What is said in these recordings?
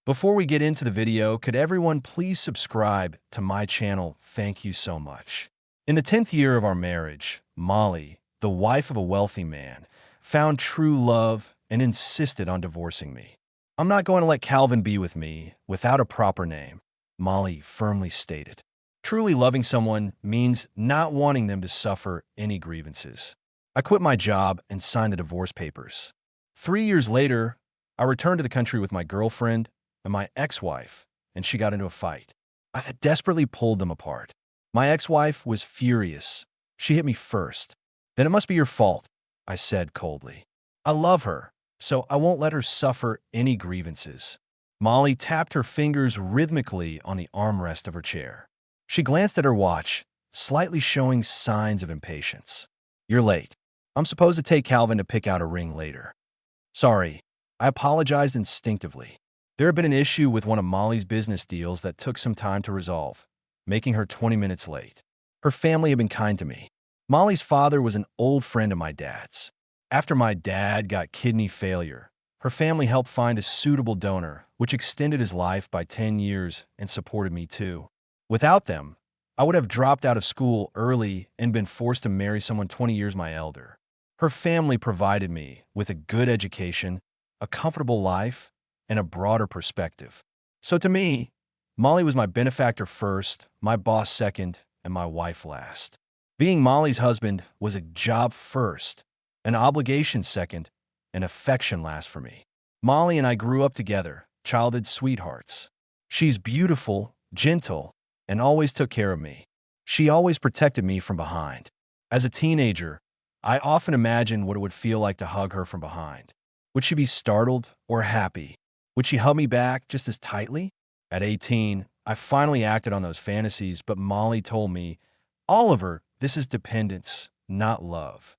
Before we get into the video, could everyone please subscribe to my channel? Thank you so much. In the 10th year of our marriage, Molly, the wife of a wealthy man, found true love and insisted on divorcing me. I'm not going to let Calvin be with me without a proper name, Molly firmly stated. Truly loving someone means not wanting them to suffer any grievances. I quit my job and signed the divorce papers. 3 years later, I returned to the country with my girlfriend and my ex-wife, and she got into a fight. I had desperately pulled them apart. My ex-wife was furious. She hit me first. Then it must be your fault, I said coldly. I love her, so I won't let her suffer any grievances. Molly tapped her fingers rhythmically on the armrest of her chair. She glanced at her watch, slightly showing signs of impatience. You're late. I'm supposed to take Calvin to pick out a ring later. Sorry, I apologized instinctively. There had been an issue with one of Molly's business deals that took some time to resolve, making her 20 minutes late. Her family had been kind to me. Molly's father was an old friend of my dad's. After my dad got kidney failure, her family helped find a suitable donor, which extended his life by 10 years and supported me too. Without them, I would have dropped out of school early and been forced to marry someone 20 years my elder. Her family provided me with a good education, a comfortable life, and a broader perspective. So to me, Molly was my benefactor first, my boss second, and my wife last. Being Molly's husband was a job first, an obligation second, and affection last for me. Molly and I grew up together, childhood sweethearts. She's beautiful, gentle, and always took care of me. She always protected me from behind. As a teenager, I often imagined what it would feel like to hug her from behind. Would she be startled or happy? Would she hug me back just as tightly? At 18, I finally acted on those fantasies, but Molly told me, Oliver, this is dependence, not love.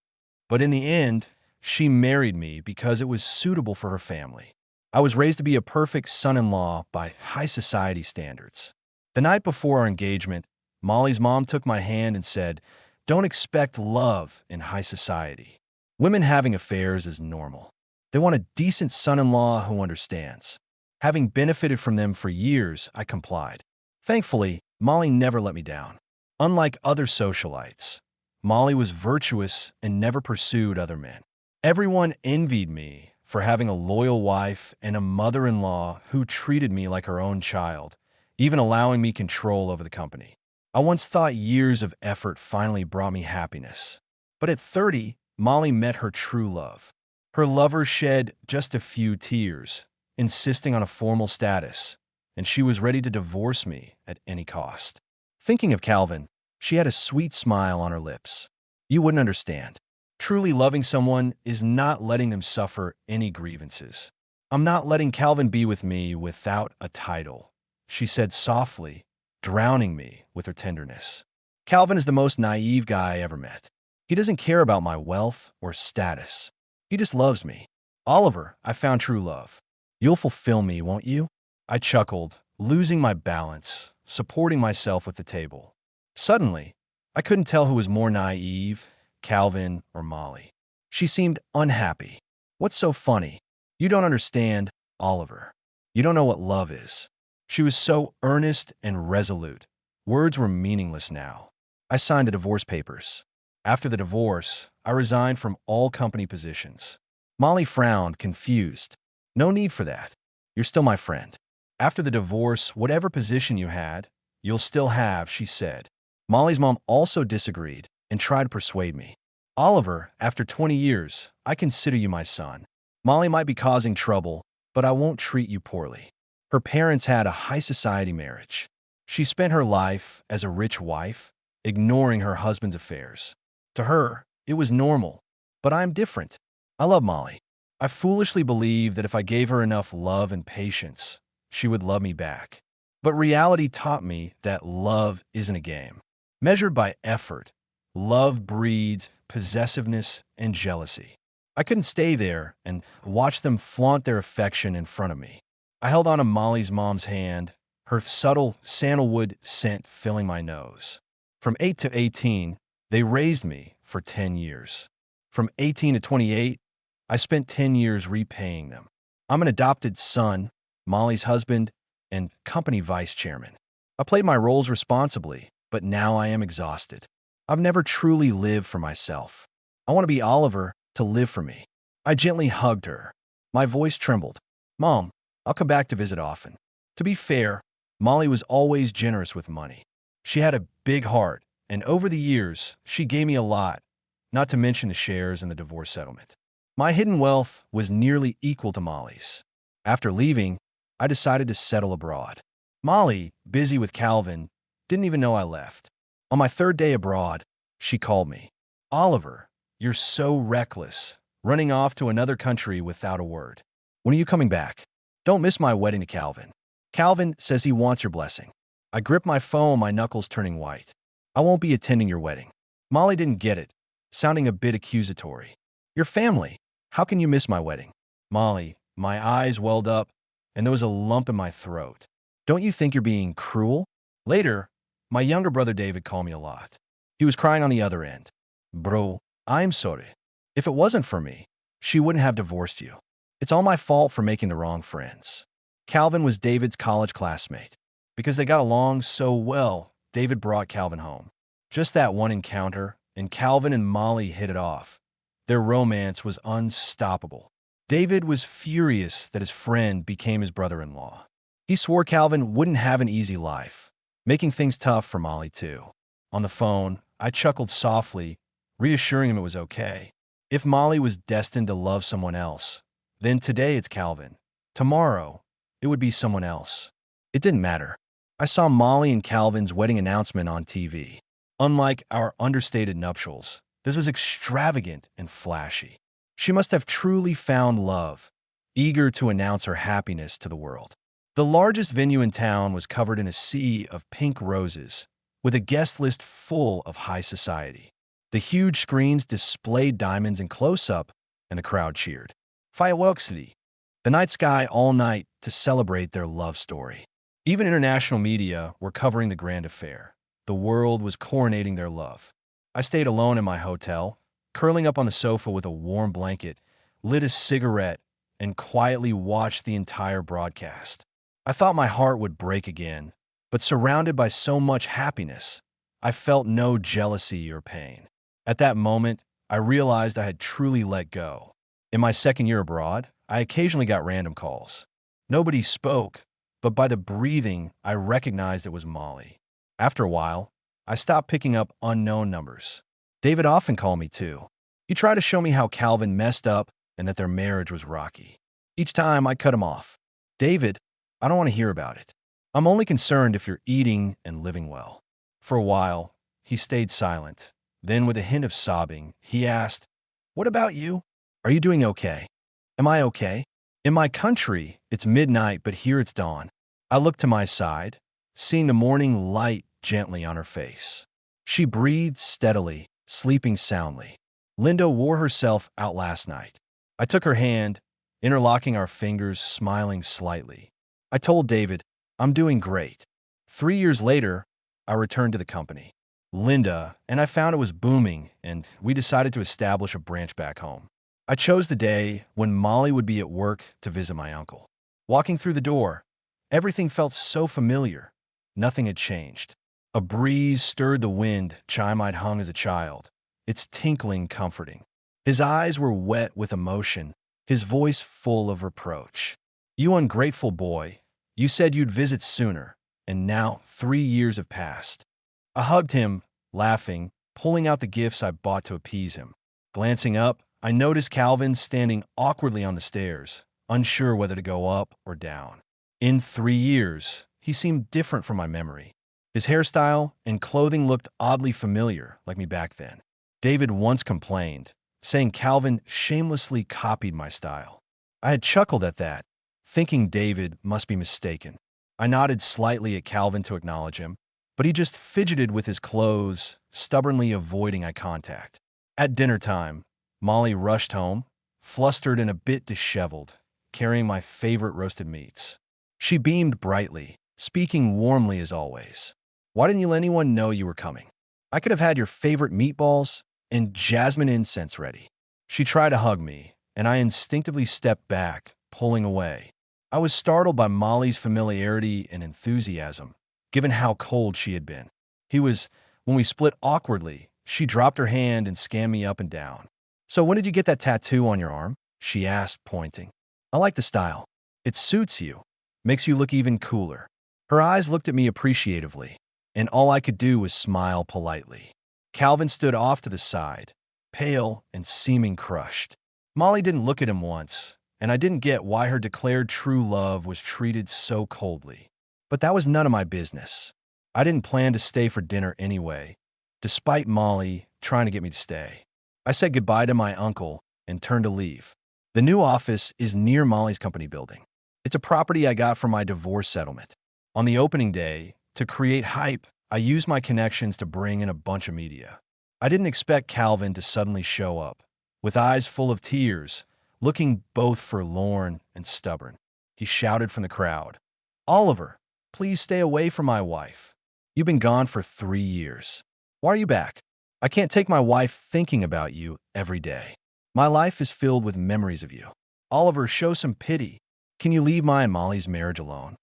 But in the end, she married me because it was suitable for her family. I was raised to be a perfect son-in-law by high society standards. The night before our engagement, Molly's mom took my hand and said, "Don't expect love in high society. Women having affairs is normal. They want a decent son-in-law who understands." Having benefited from them for years, I complied. Thankfully, Molly never let me down. Unlike other socialites, Molly was virtuous and never pursued other men. Everyone envied me for having a loyal wife and a mother-in-law who treated me like her own child, even allowing me control over the company. I once thought years of effort finally brought me happiness. But at 30, Molly met her true love. Her lover shed just a few tears, insisting on a formal status, and she was ready to divorce me at any cost. Thinking of Calvin, she had a sweet smile on her lips. You wouldn't understand. Truly loving someone is not letting them suffer any grievances. I'm not letting Calvin be with me without a title, she said softly, drowning me with her tenderness. Calvin is the most naive guy I ever met. He doesn't care about my wealth or status. He just loves me. Oliver, I found true love. You'll fulfill me, won't you? I chuckled, losing my balance, supporting myself with the table. Suddenly, I couldn't tell who was more naive, Calvin or Molly. She seemed unhappy. What's so funny? You don't understand, Oliver. You don't know what love is. She was so earnest and resolute. Words were meaningless now. I signed the divorce papers. After the divorce, I resigned from all company positions. Molly frowned, confused. No need for that. You're still my friend. After the divorce, whatever position you had, you'll still have, she said. Molly's mom also disagreed and tried to persuade me. Oliver, after 20 years, I consider you my son. Molly might be causing trouble, but I won't treat you poorly. Her parents had a high society marriage. She spent her life as a rich wife, ignoring her husband's affairs. To her, it was normal, but I'm different. I love Molly. I foolishly believed that if I gave her enough love and patience, she would love me back. But reality taught me that love isn't a game. Measured by effort, love breeds possessiveness and jealousy. I couldn't stay there and watch them flaunt their affection in front of me. I held on to Molly's mom's hand, her subtle sandalwood scent filling my nose. From 8 to 18, they raised me for 10 years. From 18 to 28, I spent 10 years repaying them. I'm an adopted son, Molly's husband, and company vice chairman. I played my roles responsibly, but now I am exhausted. I've never truly lived for myself. I want to be Oliver to live for me. I gently hugged her. My voice trembled. Mom, I'll come back to visit often. To be fair, Molly was always generous with money. She had a big heart, and over the years, she gave me a lot, not to mention the shares and the divorce settlement. My hidden wealth was nearly equal to Molly's. After leaving, I decided to settle abroad. Molly, busy with Calvin, didn't even know I left. On my third day abroad, she called me. Oliver, you're so reckless, running off to another country without a word. When are you coming back? Don't miss my wedding to Calvin. Calvin says he wants your blessing. I grip my phone, my knuckles turning white. I won't be attending your wedding. Molly didn't get it, sounding a bit accusatory. Your family. How can you miss my wedding? Molly, my eyes welled up, and there was a lump in my throat. Don't you think you're being cruel? Later, my younger brother David called me a lot. He was crying on the other end. Bro, I'm sorry. If it wasn't for me, she wouldn't have divorced you. It's all my fault for making the wrong friends. Calvin was David's college classmate. Because they got along so well, David brought Calvin home. Just that one encounter, and Calvin and Molly hit it off. Their romance was unstoppable. David was furious that his friend became his brother-in-law. He swore Calvin wouldn't have an easy life, making things tough for Molly too. On the phone, I chuckled softly, reassuring him it was okay. If Molly was destined to love someone else, then today it's Calvin. Tomorrow, it would be someone else. It didn't matter. I saw Molly and Calvin's wedding announcement on TV. Unlike our understated nuptials, this was extravagant and flashy. She must have truly found love, eager to announce her happiness to the world. The largest venue in town was covered in a sea of pink roses, with a guest list full of high society. The huge screens displayed diamonds in close-up, and the crowd cheered. Fireworks, the night sky all night to celebrate their love story. Even international media were covering the grand affair. The world was coronating their love. I stayed alone in my hotel, curling up on the sofa with a warm blanket, lit a cigarette, and quietly watched the entire broadcast. I thought my heart would break again, but surrounded by so much happiness, I felt no jealousy or pain. At that moment, I realized I had truly let go. In my second year abroad, I occasionally got random calls. Nobody spoke, but by the breathing, I recognized it was Molly. After a while, I stopped picking up unknown numbers. David often called me too. He tried to show me how Calvin messed up and that their marriage was rocky. Each time, I cut him off. David, I don't want to hear about it. I'm only concerned if you're eating and living well. For a while, he stayed silent. Then, with a hint of sobbing, he asked, What about you? Are you doing okay? Am I okay? In my country, it's midnight, but here it's dawn. I looked to my side, seeing the morning light gently on her face. She breathed steadily, sleeping soundly. Linda wore herself out last night. I took her hand, interlocking our fingers, smiling slightly. I told David, I'm doing great. 3 years later, I returned to the company. Linda and I found it was booming, and we decided to establish a branch back home. I chose the day when Molly would be at work to visit my uncle. Walking through the door, everything felt so familiar. Nothing had changed. A breeze stirred the wind chime I'd hung as a child, its tinkling comforting. His eyes were wet with emotion, his voice full of reproach. You ungrateful boy, you said you'd visit sooner, and now 3 years have passed. I hugged him, laughing, pulling out the gifts I bought to appease him. Glancing up, I noticed Calvin standing awkwardly on the stairs, unsure whether to go up or down. In 3 years, he seemed different from my memory. His hairstyle and clothing looked oddly familiar, like me back then. David once complained, saying Calvin shamelessly copied my style. I had chuckled at that, thinking David must be mistaken. I nodded slightly at Calvin to acknowledge him, but he just fidgeted with his clothes, stubbornly avoiding eye contact. At dinner time, Molly rushed home, flustered and a bit disheveled, carrying my favorite roasted meats. She beamed brightly, speaking warmly as always. Why didn't you let anyone know you were coming? I could have had your favorite meatballs and jasmine incense ready. She tried to hug me, and I instinctively stepped back, pulling away. I was startled by Molly's familiarity and enthusiasm, given how cold she had been. When we split awkwardly, she dropped her hand and scanned me up and down. "So when did you get that tattoo on your arm?" she asked, pointing. "I like the style. It suits you. Makes you look even cooler." Her eyes looked at me appreciatively, and all I could do was smile politely. Calvin stood off to the side, pale and seeming crushed. Molly didn't look at him once, and I didn't get why her declared true love was treated so coldly. But that was none of my business. I didn't plan to stay for dinner anyway, despite Molly trying to get me to stay. I said goodbye to my uncle and turned to leave. The new office is near Molly's company building. It's a property I got from my divorce settlement. On the opening day, to create hype, I used my connections to bring in a bunch of media. I didn't expect Calvin to suddenly show up, with eyes full of tears, looking both forlorn and stubborn. He shouted from the crowd, "Oliver, please stay away from my wife. You've been gone for 3 years. Why are you back? I can't take my wife thinking about you every day. My life is filled with memories of you. Oliver, show some pity. Can you leave my and Molly's marriage alone?"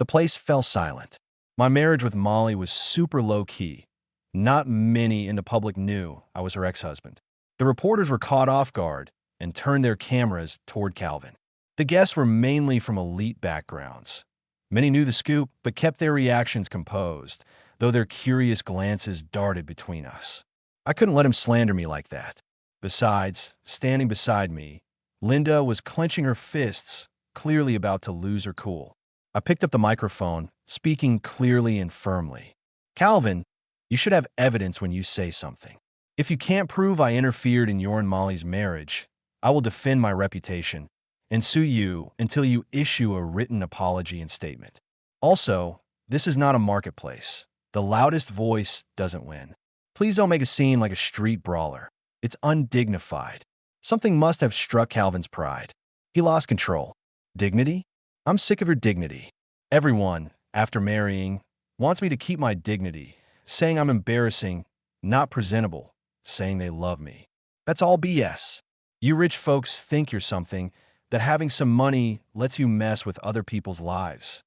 The place fell silent. My marriage with Molly was super low-key. Not many in the public knew I was her ex-husband. The reporters were caught off guard and turned their cameras toward Calvin. The guests were mainly from elite backgrounds. Many knew the scoop, but kept their reactions composed, though their curious glances darted between us. I couldn't let him slander me like that. Besides, standing beside me, Linda was clenching her fists, clearly about to lose her cool. I picked up the microphone, speaking clearly and firmly. "Calvin, you should have evidence when you say something. If you can't prove I interfered in your and Molly's marriage, I will defend my reputation and sue you until you issue a written apology and statement. Also, this is not a marketplace. The loudest voice doesn't win. Please don't make a scene like a street brawler. It's undignified." Something must have struck Calvin's pride. He lost control. "Dignity? I'm sick of your dignity. Everyone, after marrying, wants me to keep my dignity, saying I'm embarrassing, not presentable, saying they love me. That's all BS. You rich folks think you're something, that having some money lets you mess with other people's lives."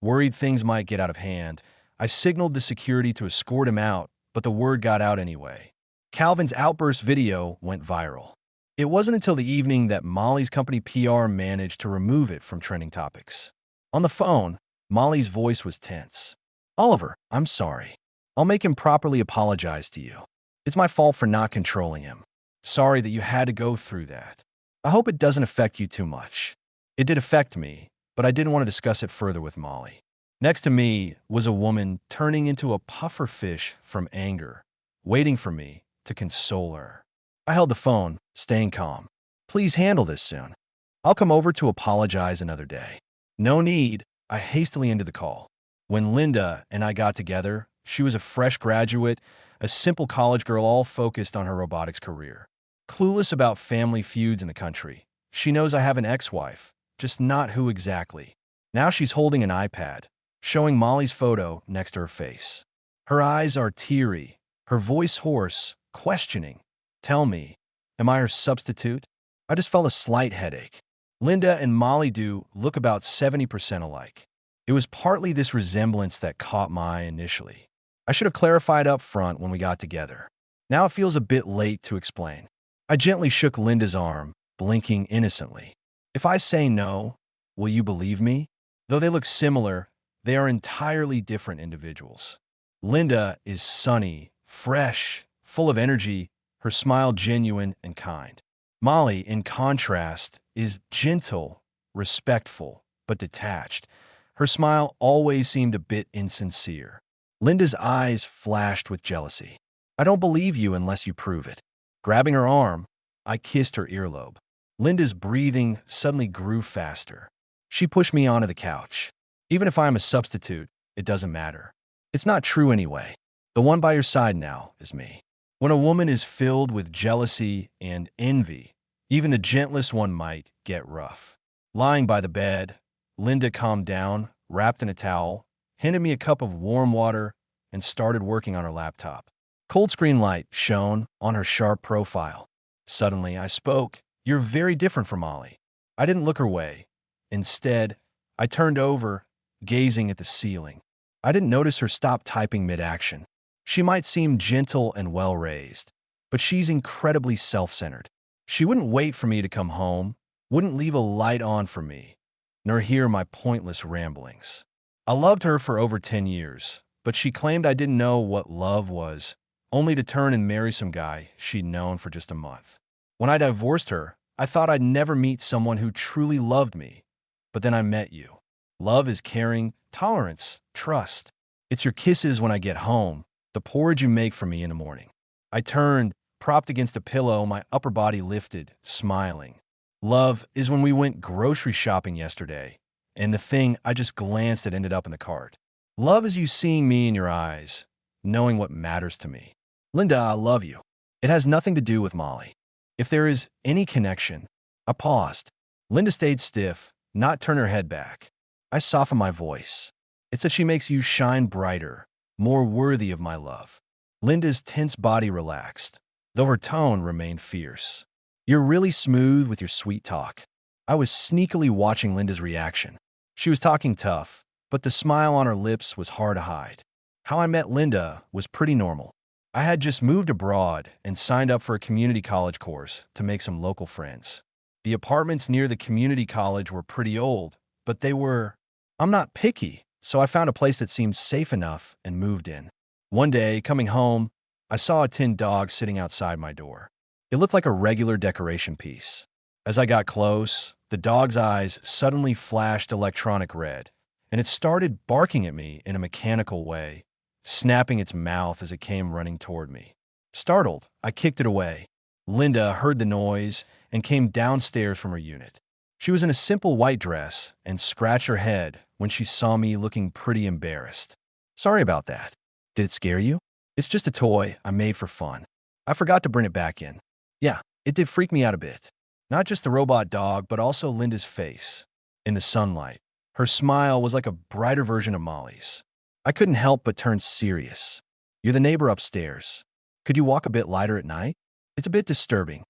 Worried things might get out of hand, I signaled the security to escort him out, but the word got out anyway. Calvin's outburst video went viral. It wasn't until the evening that Molly's company PR managed to remove it from trending topics. On the phone, Molly's voice was tense. "Oliver, I'm sorry. I'll make him properly apologize to you. It's my fault for not controlling him. Sorry that you had to go through that. I hope it doesn't affect you too much." It did affect me, but I didn't want to discuss it further with Molly. Next to me was a woman turning into a pufferfish from anger, waiting for me to console her. I held the phone, staying calm. "Please handle this soon. I'll come over to apologize another day." "No need," I hastily ended the call. When Linda and I got together, she was a fresh graduate, a simple college girl all focused on her robotics career. Clueless about family feuds in the country. She knows I have an ex-wife, just not who exactly. Now she's holding an iPad, showing Molly's photo next to her face. Her eyes are teary, her voice hoarse, questioning. "Tell me, am I her substitute?" I just felt a slight headache. Linda and Molly do look about 70% alike. It was partly this resemblance that caught my eye initially. I should have clarified up front when we got together. Now it feels a bit late to explain. I gently shook Linda's arm, blinking innocently. "If I say no, will you believe me?" Though they look similar, they are entirely different individuals. Linda is sunny, fresh, full of energy, her smile genuine and kind. Molly, in contrast, is gentle, respectful, but detached. Her smile always seemed a bit insincere. Linda's eyes flashed with jealousy. "I don't believe you unless you prove it." Grabbing her arm, I kissed her earlobe. Linda's breathing suddenly grew faster. She pushed me onto the couch. "Even if I am a substitute, it doesn't matter. It's not true anyway. The one by your side now is me." When a woman is filled with jealousy and envy, even the gentlest one might get rough. Lying by the bed, Linda calmed down, wrapped in a towel, handed me a cup of warm water, and started working on her laptop. Cold screen light shone on her sharp profile. Suddenly, I spoke. "You're very different from Molly." I didn't look her way, Instead, I turned over, gazing at the ceiling. I didn't notice her stop typing mid-action. She might seem gentle and well-raised, but she's incredibly self-centered. She wouldn't wait for me to come home, wouldn't leave a light on for me, nor hear my pointless ramblings. I loved her for over 10 years, but she claimed I didn't know what love was, only to turn and marry some guy she'd known for just a month. When I divorced her, I thought I'd never meet someone who truly loved me. But then I met you. Love is caring, tolerance, trust. It's your kisses when I get home, the porridge you make for me in the morning. I turned, propped against a pillow, my upper body lifted, smiling. Love is when we went grocery shopping yesterday, and the thing I just glanced at ended up in the cart. Love is you seeing me in your eyes, knowing what matters to me. Linda, I love you. It has nothing to do with Molly. If there is any connection, I paused. Linda stayed stiff, not turn her head back. I softened my voice. It's that she makes you shine brighter, more worthy of my love. Linda's tense body relaxed, though her tone remained fierce. You're really smooth with your sweet talk. I was sneakily watching Linda's reaction. She was talking tough, but the smile on her lips was hard to hide. How I met Linda was pretty normal. I had just moved abroad and signed up for a community college course to make some local friends. The apartments near the community college were pretty old, but they were... I'm not picky, so I found a place that seemed safe enough and moved in. One day, coming home, I saw a tin dog sitting outside my door. It looked like a regular decoration piece. As I got close, the dog's eyes suddenly flashed electronic red, and it started barking at me in a mechanical way, snapping its mouth as it came running toward me. Startled, I kicked it away. Linda heard the noise and came downstairs from her unit. She was in a simple white dress and scratched her head when she saw me looking pretty embarrassed. Sorry about that. Did it scare you? It's just a toy I made for fun. I forgot to bring it back in. Yeah, it did freak me out a bit. Not just the robot dog, but also Linda's face. In the sunlight, her smile was like a brighter version of Molly's. I couldn't help but turn serious. You're the neighbor upstairs. Could you walk a bit lighter at night? It's a bit disturbing.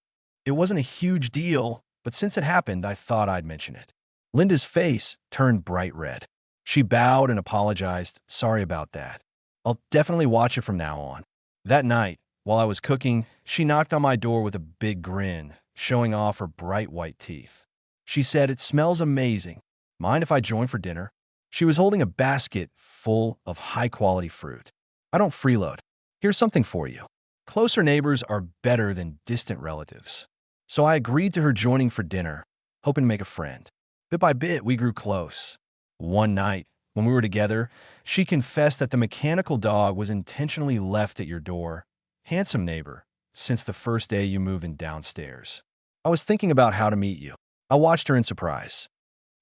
It wasn't a huge deal, but since it happened, I thought I'd mention it. Linda's face turned bright red. She bowed and apologized. Sorry about that. I'll definitely watch it from now on. That night, while I was cooking, she knocked on my door with a big grin, showing off her bright white teeth. She said, "It smells amazing. Mind if I join for dinner?" She was holding a basket full of high-quality fruit. I don't freeload. Here's something for you. Closer neighbors are better than distant relatives. So I agreed to her joining for dinner, hoping to make a friend. Bit by bit, we grew close. One night, when we were together, she confessed that the mechanical dog was intentionally left at your door. Handsome neighbor, since the first day you moved in downstairs. I was thinking about how to meet you. I watched her in surprise.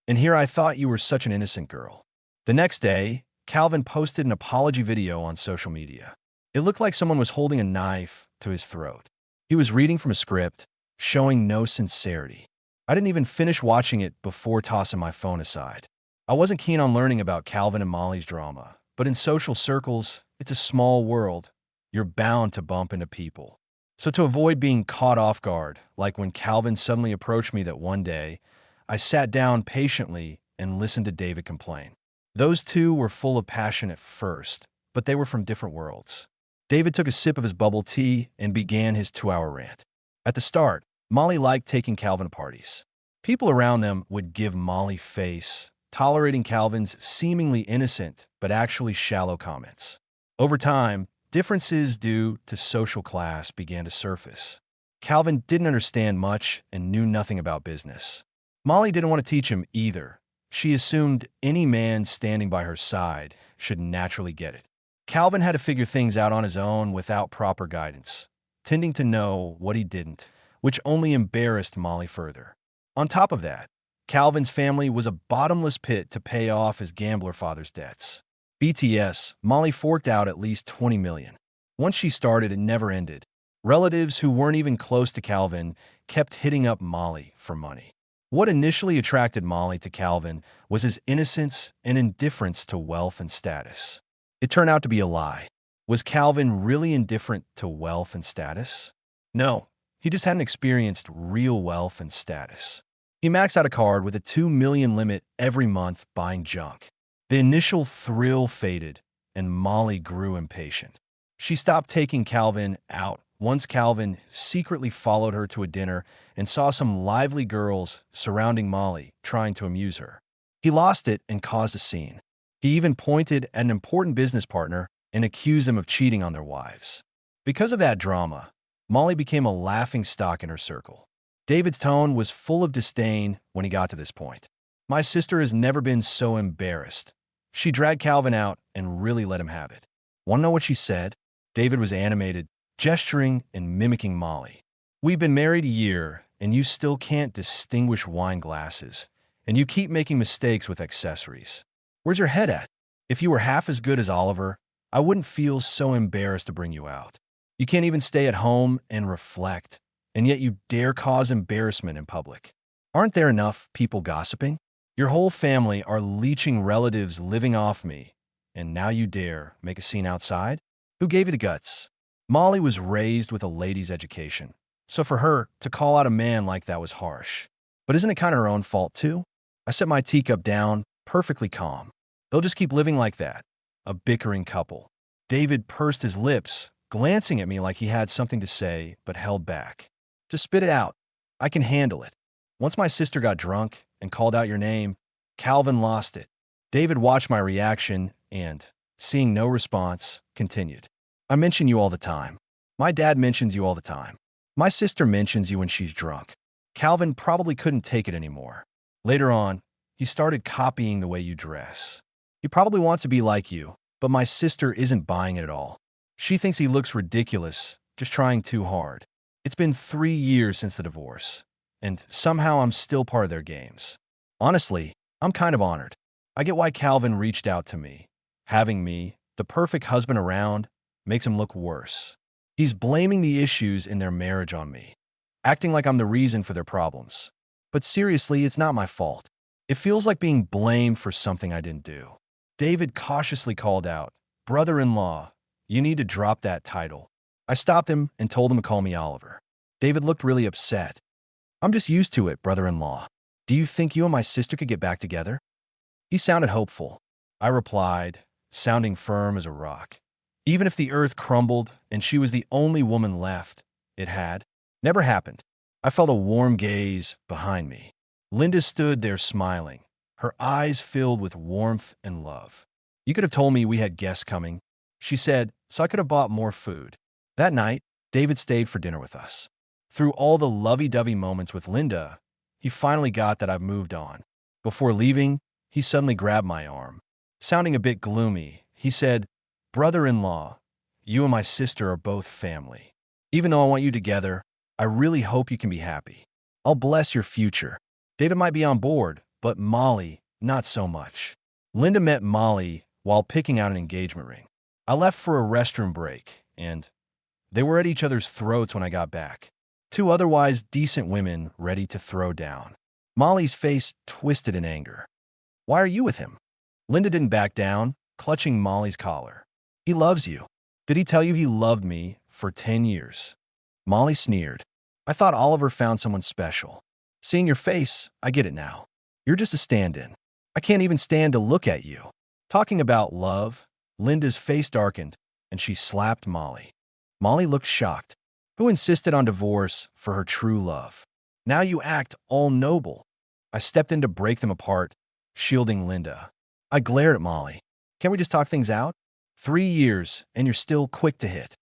And here I thought you were such an innocent girl. The next day, Calvin posted an apology video on social media. It looked like someone was holding a knife to his throat. He was reading from a script, showing no sincerity. I didn't even finish watching it before tossing my phone aside. I wasn't keen on learning about Calvin and Molly's drama, but in social circles, it's a small world. You're bound to bump into people. So to avoid being caught off guard, like when Calvin suddenly approached me that one day, I sat down patiently and listened to David complain. Those two were full of passion at first, but they were from different worlds. David took a sip of his bubble tea and began his 2-hour rant. At the start, Molly liked taking Calvin to parties. People around them would give Molly face, tolerating Calvin's seemingly innocent but actually shallow comments. Over time, differences due to social class began to surface. Calvin didn't understand much and knew nothing about business. Molly didn't want to teach him either. She assumed any man standing by her side should naturally get it. Calvin had to figure things out on his own without proper guidance, tending to know what he didn't, which only embarrassed Molly further. On top of that, Calvin's family was a bottomless pit to pay off his gambler father's debts. BTS, Molly forked out at least $20 million. Once she started, it never ended. Relatives who weren't even close to Calvin kept hitting up Molly for money. What initially attracted Molly to Calvin was his innocence and indifference to wealth and status. It turned out to be a lie. Was Calvin really indifferent to wealth and status? No, he just hadn't experienced real wealth and status. He maxed out a card with a 2 million limit every month buying junk. The initial thrill faded, and Molly grew impatient. She stopped taking Calvin out once Calvin secretly followed her to a dinner and saw some lively girls surrounding Molly, trying to amuse her. He lost it and caused a scene. He even pointed at an important business partner and accused them of cheating on their wives. Because of that drama, Molly became a laughingstock in her circle. David's tone was full of disdain when he got to this point. My sister has never been so embarrassed. She dragged Calvin out and really let him have it. Want to know what she said? David was animated, gesturing and mimicking Molly. We've been married a year, and you still can't distinguish wine glasses, and you keep making mistakes with accessories. Where's your head at? If you were half as good as Oliver, I wouldn't feel so embarrassed to bring you out. You can't even stay at home and reflect, and yet you dare cause embarrassment in public. Aren't there enough people gossiping? Your whole family are leeching relatives living off me, and now you dare make a scene outside? Who gave you the guts? Molly was raised with a lady's education, so for her to call out a man like that was harsh. But isn't it kind of her own fault too? I set my teacup down, perfectly calm. They'll just keep living like that, a bickering couple. David pursed his lips, glancing at me like he had something to say, but held back. Just spit it out. I can handle it. Once my sister got drunk and called out your name, Calvin lost it. David watched my reaction and, seeing no response, continued. I mention you all the time. My dad mentions you all the time. My sister mentions you when she's drunk. Calvin probably couldn't take it anymore. Later on, he started copying the way you dress. He probably wants to be like you, but my sister isn't buying it at all. She thinks he looks ridiculous, just trying too hard. It's been 3 years since the divorce, and somehow I'm still part of their games. Honestly, I'm kind of honored. I get why Calvin reached out to me. Having me, the perfect husband around, makes him look worse. He's blaming the issues in their marriage on me, acting like I'm the reason for their problems. But seriously, it's not my fault. It feels like being blamed for something I didn't do. David cautiously called out, "Brother-in-law, you need to drop that title." I stopped him and told him to call me Oliver. David looked really upset. "I'm just used to it, brother-in-law. Do you think you and my sister could get back together?" He sounded hopeful. I replied, sounding firm as a rock. Even if the earth crumbled and she was the only woman left, it had never happened. I felt a warm gaze behind me. Linda stood there smiling, her eyes filled with warmth and love. "You could have told me we had guests coming," she said, "so I could have bought more food." That night, David stayed for dinner with us. Through all the lovey-dovey moments with Linda, he finally got that I've moved on. Before leaving, he suddenly grabbed my arm. Sounding a bit gloomy, he said, "Brother-in-law, you and my sister are both family. Even though I want you together, I really hope you can be happy. I'll bless your future." David might be on board, but Molly, not so much. Linda met Molly while picking out an engagement ring. I left for a restroom break, and they were at each other's throats when I got back. Two otherwise decent women ready to throw down. Molly's face twisted in anger. "Why are you with him?" Linda didn't back down, clutching Molly's collar. "He loves you. Did he tell you he loved me for 10 years? Molly sneered. "I thought Oliver found someone special. Seeing your face, I get it now. You're just a stand-in. I can't even stand to look at you." Talking about love, Linda's face darkened, and she slapped Molly. Molly looked shocked. Who insisted on divorce for her true love? Now you act all noble. I stepped in to break them apart, shielding Linda. I glared at Molly. "Can't we just talk things out? 3 years, and you're still quick to hit."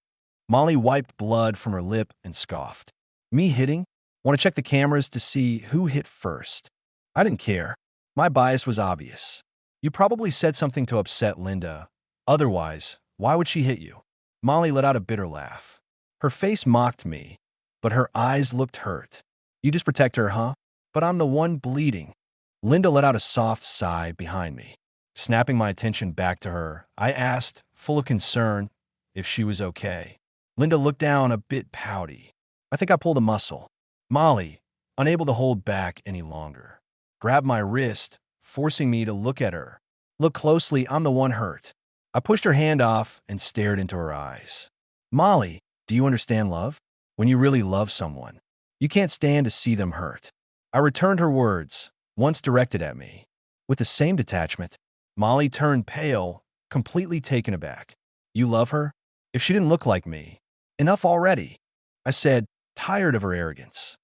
Molly wiped blood from her lip and scoffed. "Me hitting? Want to check the cameras to see who hit first?" I didn't care. My bias was obvious. You probably said something to upset Linda. Otherwise, why would she hit you? Molly let out a bitter laugh. Her face mocked me, but her eyes looked hurt. "You just protect her, huh? But I'm the one bleeding." Linda let out a soft sigh behind me. Snapping my attention back to her, I asked, full of concern, if she was okay. Linda looked down a bit pouty. I think I pulled a muscle. Molly, unable to hold back any longer, grabbed my wrist, forcing me to look at her. "Look closely, I'm the one hurt." I pushed her hand off and stared into her eyes. "Molly, do you understand love? When you really love someone, you can't stand to see them hurt." I returned her words, once directed at me. With the same detachment, Molly turned pale, completely taken aback. You love her? If she didn't look like me. Enough already, I said, tired of her arrogance.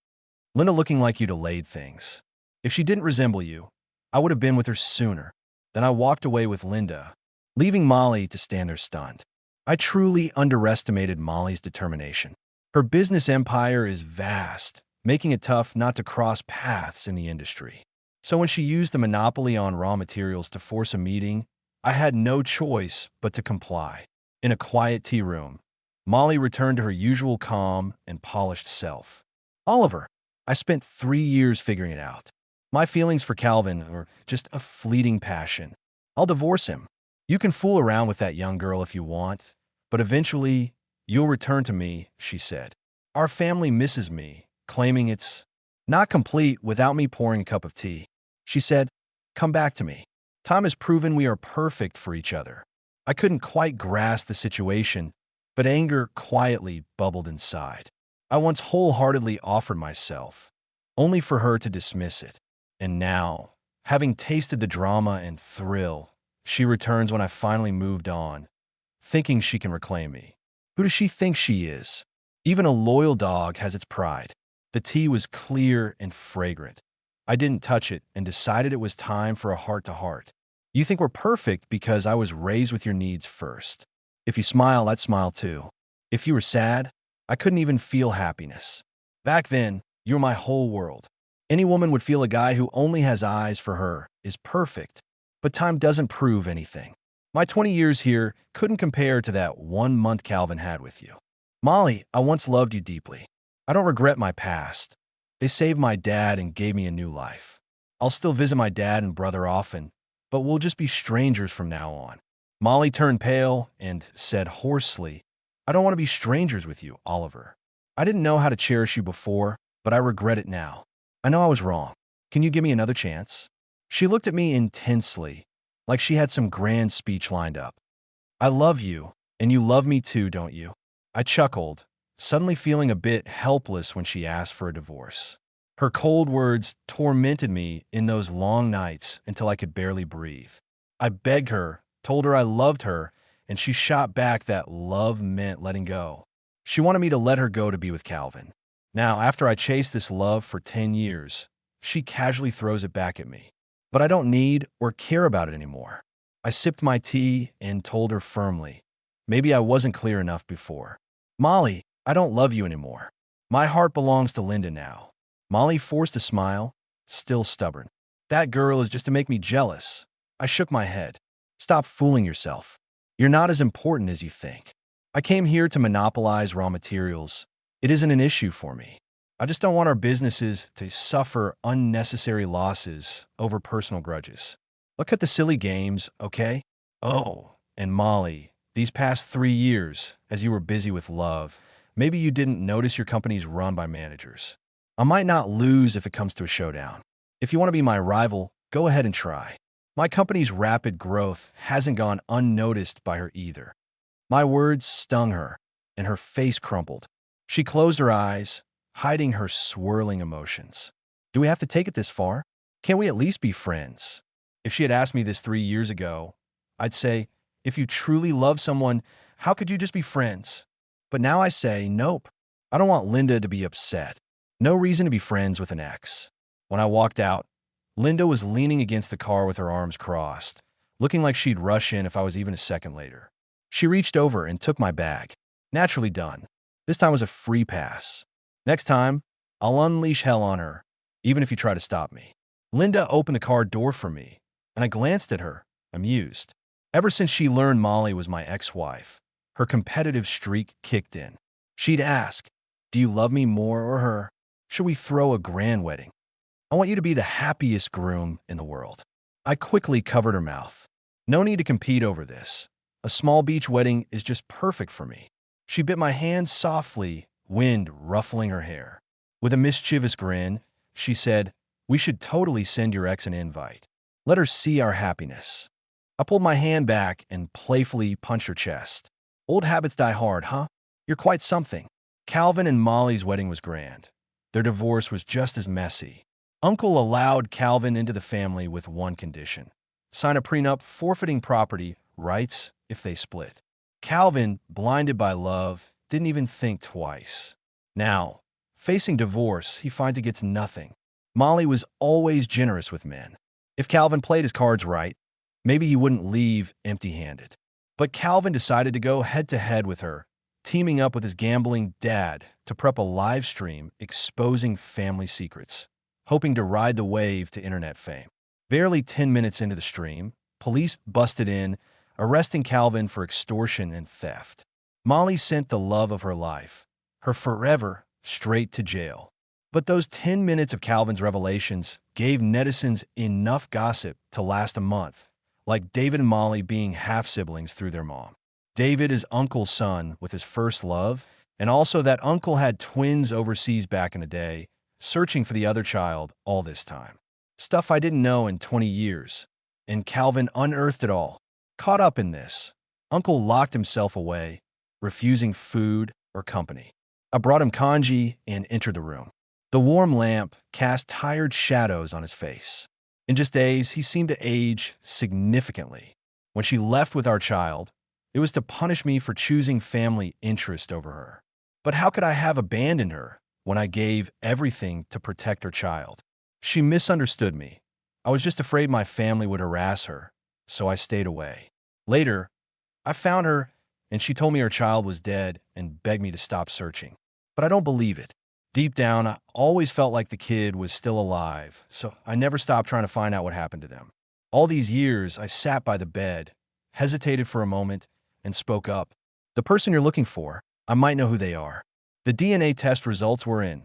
Linda looking like you delayed things. If she didn't resemble you, I would have been with her sooner. Then I walked away with Linda, leaving Molly to stand there stunned. I truly underestimated Molly's determination. Her business empire is vast, making it tough not to cross paths in the industry. So when she used the monopoly on raw materials to force a meeting, I had no choice but to comply. In a quiet tea room, Molly returned to her usual calm and polished self. Oliver, I spent 3 years figuring it out. My feelings for Calvin were just a fleeting passion. I'll divorce him. You can fool around with that young girl if you want, but eventually, you'll return to me, she said. Our family misses me, claiming it's not complete without me pouring a cup of tea. She said, come back to me. Time has proven we are perfect for each other. I couldn't quite grasp the situation, but anger quietly bubbled inside. I once wholeheartedly offered myself, only for her to dismiss it. And now, having tasted the drama and thrill, she returns when I finally moved on, thinking she can reclaim me. Who does she think she is? Even a loyal dog has its pride. The tea was clear and fragrant. I didn't touch it and decided it was time for a heart-to-heart. You think we're perfect because I was raised with your needs first. If you smile, I'd smile too. If you were sad, I couldn't even feel happiness. Back then, you were my whole world. Any woman would feel a guy who only has eyes for her is perfect, but time doesn't prove anything. My 20 years here couldn't compare to that 1 month Calvin had with you. Molly, I once loved you deeply. I don't regret my past. They saved my dad and gave me a new life. I'll still visit my dad and brother often, but we'll just be strangers from now on. Molly turned pale and said hoarsely, I don't want to be strangers with you, Oliver. I didn't know how to cherish you before, but I regret it now. I know I was wrong. Can you give me another chance? She looked at me intensely, like she had some grand speech lined up. I love you, and you love me too, don't you? I chuckled, suddenly feeling a bit helpless when she asked for a divorce. Her cold words tormented me in those long nights until I could barely breathe. I begged her, told her I loved her, and she shot back that love meant letting go. She wanted me to let her go to be with Calvin. Now, after I chased this love for 10 years, she casually throws it back at me. But I don't need or care about it anymore. I sipped my tea and told her firmly, maybe I wasn't clear enough before. Molly, I don't love you anymore. My heart belongs to Linda now. Molly forced a smile, still stubborn. That girl is just to make me jealous. I shook my head. Stop fooling yourself. You're not as important as you think. I came here to monopolize raw materials. It isn't an issue for me. I just don't want our businesses to suffer unnecessary losses over personal grudges. Look at the silly games, okay? Oh, and Molly, these past 3 years, as you were busy with love, maybe you didn't notice your company's run by managers. I might not lose if it comes to a showdown. If you want to be my rival, go ahead and try. My company's rapid growth hasn't gone unnoticed by her either. My words stung her, and her face crumpled. She closed her eyes, hiding her swirling emotions. Do we have to take it this far? Can't we at least be friends? If she had asked me this 3 years ago, I'd say, if you truly love someone, how could you just be friends? But now I say, nope. I don't want Linda to be upset. No reason to be friends with an ex. When I walked out, Linda was leaning against the car with her arms crossed, looking like she'd rush in if I was even a second later. She reached over and took my bag. Naturally done. This time was a free pass. Next time, I'll unleash hell on her, even if you try to stop me. Linda opened the car door for me, and I glanced at her, amused. Ever since she learned Molly was my ex-wife, her competitive streak kicked in. She'd ask, do you love me more or her? Should we throw a grand wedding? I want you to be the happiest groom in the world. I quickly covered her mouth. No need to compete over this. A small beach wedding is just perfect for me. She bit my hand softly, wind ruffling her hair. With a mischievous grin, she said, we should totally send your ex an invite. Let her see our happiness. I pulled my hand back and playfully punched her chest. Old habits die hard, huh? You're quite something. Calvin and Molly's wedding was grand. Their divorce was just as messy. Uncle allowed Calvin into the family with one condition: sign a prenup forfeiting property rights if they split. Calvin, blinded by love, didn't even think twice. Now, facing divorce, he finds he gets nothing. Molly was always generous with men. If Calvin played his cards right, maybe he wouldn't leave empty-handed. But Calvin decided to go head-to-head with her, teaming up with his gambling dad to prep a live stream exposing family secrets, hoping to ride the wave to internet fame. Barely 10 minutes into the stream, police busted in, arresting Calvin for extortion and theft. Molly sent the love of her life, her forever, straight to jail. But those 10 minutes of Calvin's revelations gave netizens enough gossip to last a month, like David and Molly being half-siblings through their mom. David is Uncle's son with his first love, and also that Uncle had twins overseas back in the day, searching for the other child all this time. Stuff I didn't know in 20 years, and Calvin unearthed it all. Caught up in this, Uncle locked himself away, refusing food or company. I brought him congee and entered the room. The warm lamp cast tired shadows on his face. In just days, he seemed to age significantly. When she left with our child, it was to punish me for choosing family interest over her. But how could I have abandoned her when I gave everything to protect her child? She misunderstood me. I was just afraid my family would harass her, so I stayed away. Later, I found her, and she told me her child was dead and begged me to stop searching. But I don't believe it. Deep down, I always felt like the kid was still alive, so I never stopped trying to find out what happened to them. All these years, I sat by the bed, hesitated for a moment, and spoke up. The person you're looking for, I might know who they are. The DNA test results were in.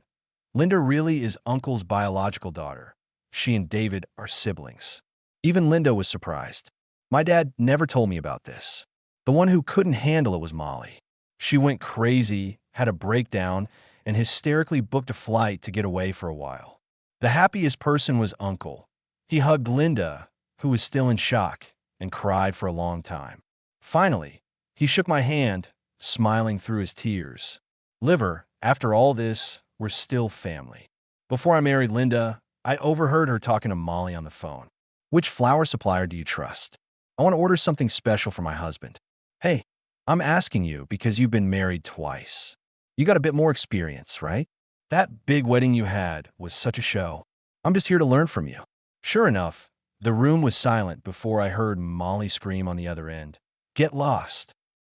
Linda really is Uncle's biological daughter. She and David are siblings. Even Linda was surprised. My dad never told me about this. The one who couldn't handle it was Molly. She went crazy, had a breakdown, and hysterically booked a flight to get away for a while. The happiest person was Uncle. He hugged Linda, who was still in shock, and cried for a long time. Finally, he shook my hand, smiling through his tears. Liver, after all this, we're still family. Before I married Linda, I overheard her talking to Molly on the phone. Which flower supplier do you trust? I want to order something special for my husband. Hey, I'm asking you because you've been married twice. You got a bit more experience, right? That big wedding you had was such a show. I'm just here to learn from you. Sure enough, the room was silent before I heard Molly scream on the other end. Get lost.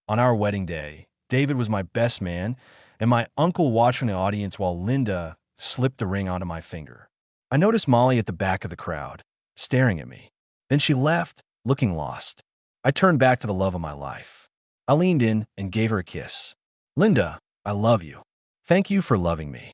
On our wedding day, David was my best man, and my uncle watched from the audience while Linda slipped the ring onto my finger. I noticed Molly at the back of the crowd, staring at me. Then she left, looking lost. I turned back to the love of my life. I leaned in and gave her a kiss. Linda, I love you. Thank you for loving me.